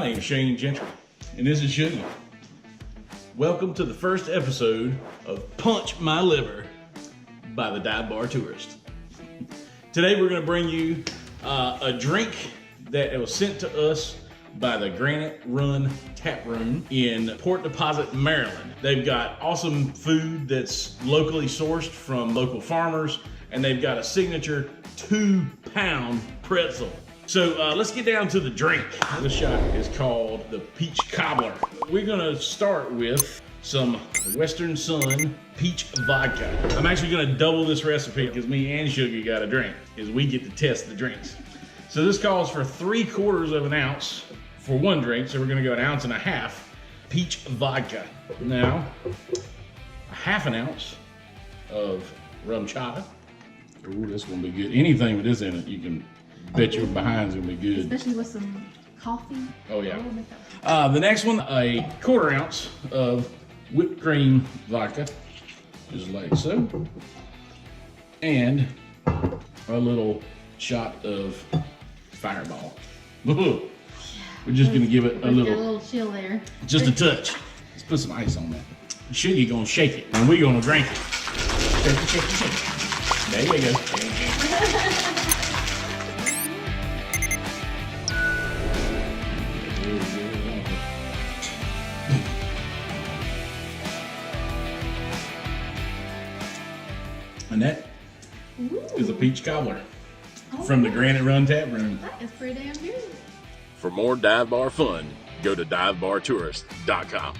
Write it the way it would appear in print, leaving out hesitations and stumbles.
name is Shane Gentry, and this is Shuggy. Welcome to the first episode of Punch My Liver by the Dive Bar Tourist. Today we're going to bring you a drink that was sent to us by the Granite Run Taproom in Port Deposit, Maryland. They've got awesome food that's locally sourced from local farmers, and they've got a signature 2-pound pretzel. So let's get down to the drink. This shot is called the Peach Cobbler. We're gonna start with some Western Sun peach vodka. I'm actually gonna double this recipe because me and Shuggy got a drink, because we get to test the drinks. So this calls for 3/4 of an ounce for one drink, so we're gonna go 1.5 ounces peach vodka. Now, 1/2 ounce of rum chata. Ooh, this is gonna be good. Anything with this in it, you can bet your behind's gonna be good. Especially with some coffee. Oh yeah. The next one, a 1/4 ounce of whipped cream vodka, just like so. And a little shot of Fireball. We're just gonna give it a little chill there. Just a touch. Let's put some ice on that. Shuggy gonna shake it, and we're gonna drink it. Shake it, shake it, shake it. There you go. And that is a peach cobbler from the Granite Run Taproom. That is pretty damn good. For more dive bar fun, go to divebartourist.com.